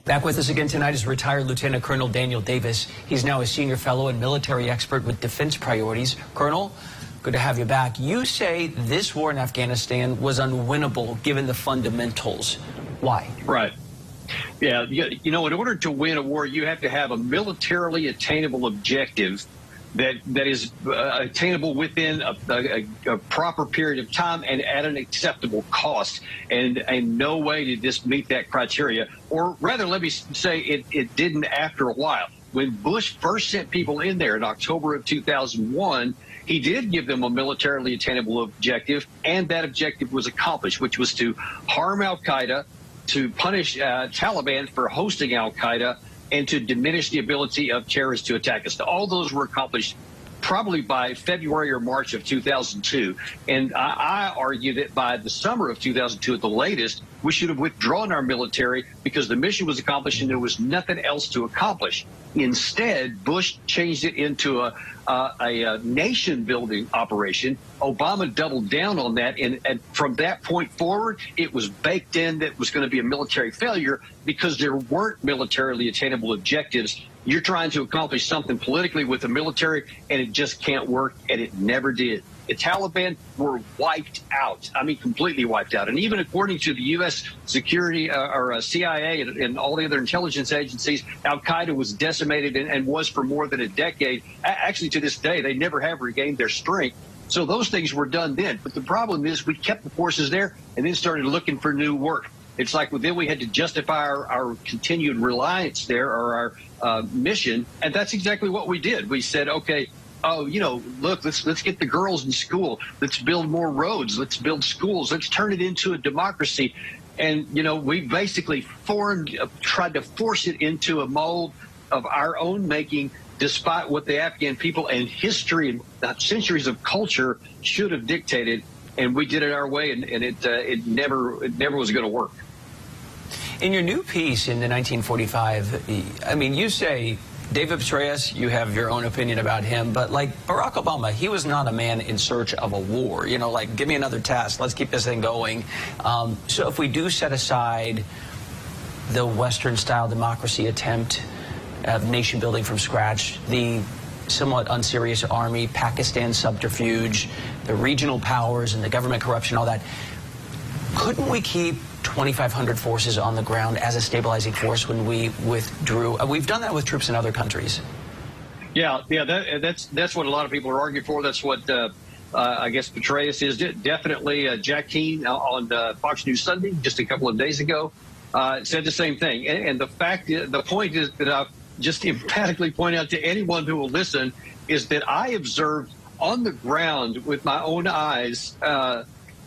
Back with us again tonight is retired Lieutenant Colonel Daniel Davis. He's now a senior fellow and military expert with defense priorities. Colonel, good to have you back. You say this war in Afghanistan was unwinnable given the fundamentals. Why? Right. Yeah, you know, in order to win a war, you have to have a militarily attainable objective that is attainable within a proper period of time and at an acceptable cost. And no way did this meet that criteria. Or rather, let me say it didn't after a while. When Bush first sent people in there in October of 2001, he did give them a militarily attainable objective, and that objective was accomplished, which was to harm al-Qaeda, to punish Taliban for hosting al-Qaeda, and to diminish the ability of terrorists to attack us. All those were accomplished probably by February or March of 2002. And I argue that by the summer of 2002 at the latest, we should have withdrawn our military because the mission was accomplished and there was nothing else to accomplish. Instead, Bush changed it into a nation-building operation. Obama doubled down on that, and from that point forward, it was baked in that it was going to be a military failure because there weren't militarily attainable objectives. You're trying to accomplish something politically with the military, and it just can't work, and it never did. The Taliban were wiped out. I mean, completely wiped out. And even according to the U.S. security or CIA and all the other intelligence agencies, al-Qaeda was decimated and was for more than a decade. Actually, to this day, they never have regained their strength. So those things were done then. But the problem is we kept the forces there and then started looking for new work. It's like then we had to justify our continued reliance there or our mission. And that's exactly what we did. We said, OK, oh, you know, look, let's get the girls in school. Let's build more roads. Let's build schools. Let's turn it into a democracy. And, you know, we basically tried to force it into a mold of our own making, despite what the Afghan people and history and centuries of culture should have dictated. And we did it our way, and it never was going to work. In your new piece in the 1945, I mean, you say David Petraeus, you have your own opinion about him, but like Barack Obama, he was not a man in search of a war. You know, like, give me another task. Let's keep this thing going. So if we do set aside the Western-style democracy attempt of nation building from scratch, the somewhat unserious army, Pakistan subterfuge, the regional powers and the government corruption, all that, couldn't we keep 2,500 forces on the ground as a stabilizing force when we withdrew? We've done that with troops in other countries. Yeah, that's what a lot of people are arguing for. That's what I guess Petraeus is. Definitely Jack Keane on Fox News Sunday just a couple of days ago said the same thing. And the point is that I've just emphatically point out to anyone who will listen is that I observed on the ground with my own eyes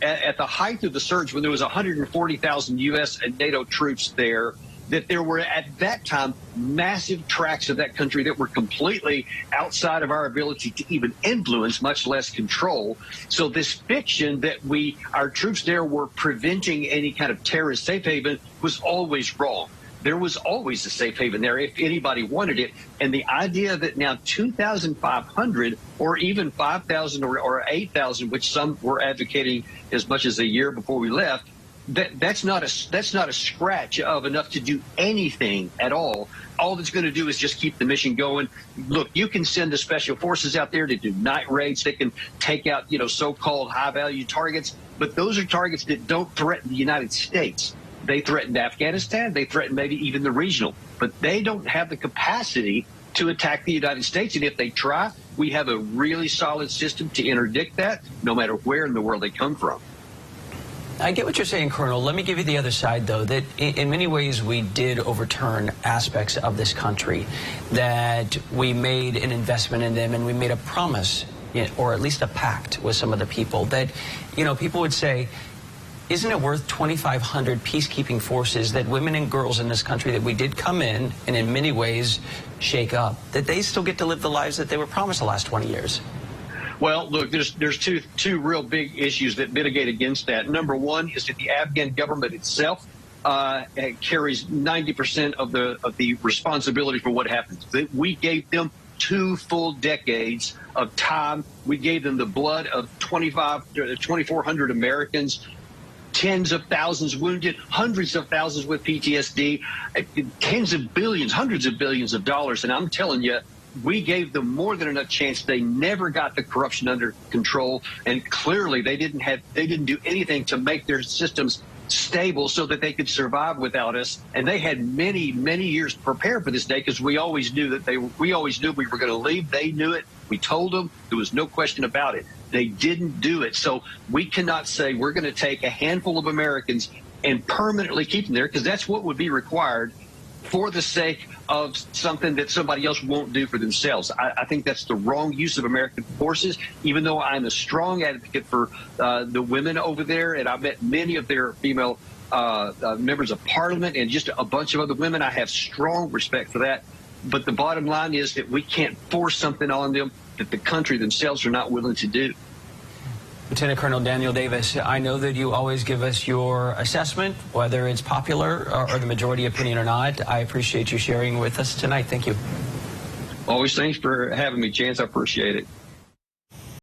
at the height of the surge, when there was 140,000 U.S. and NATO troops there, that there were at that time massive tracts of that country that were completely outside of our ability to even influence, much less control. So this fiction that our troops there were preventing any kind of terrorist safe haven was always wrong. There was always a safe haven there if anybody wanted it. And the idea that now 2,500 or even 5,000 or 8,000, which some were advocating as much as a year before we left, that's not a scratch of enough to do anything at all. All that's going to do is just keep the mission going. Look, you can send the special forces out there to do night raids. They can take out, you know, so-called high-value targets. But those are targets that don't threaten the United States. They threatened Afghanistan. They threatened maybe even the regional. But they don't have the capacity to attack the United States. And if they try, we have a really solid system to interdict that, no matter where in the world they come from. I get what you're saying, Colonel. Let me give you the other side, though, that in many ways we did overturn aspects of this country, that we made an investment in them and we made a promise, or at least a pact with some of the people that, you know, people would say, isn't it worth 2,500 peacekeeping forces that women and girls in this country that we did come in and in many ways shake up, that they still get to live the lives that they were promised the last 20 years? Well, look, there's two real big issues that mitigate against that. Number one is that the Afghan government itself carries 90% of the responsibility for what happens. We gave them 2 full decades of time. We gave them the blood of 2,400 Americans tens of thousands wounded, hundreds of thousands with PTSD, tens of billions, hundreds of billions of dollars. And I'm telling you, we gave them more than enough chance. They never got the corruption under control, and clearly they didn't do anything to make their systems stable so that they could survive without us. And they had many, many years to prepare for this day, because we always knew we always knew we were going to leave. They knew it. We told them. There was no question about it. They didn't do it. So we cannot say we're going to take a handful of Americans and permanently keep them there, because that's what would be required for the sake of something that somebody else won't do for themselves. I think that's the wrong use of American forces, even though I'm a strong advocate for the women over there, and I've met many of their female members of parliament and just a bunch of other women. I have strong respect for that. But the bottom line is that we can't force something on them that the country themselves are not willing to do. Lieutenant Colonel Daniel Davis, I know that you always give us your assessment, whether it's popular or the majority opinion or not. I appreciate you sharing with us tonight. Thank you. Always, thanks for having me, Chance. I appreciate it.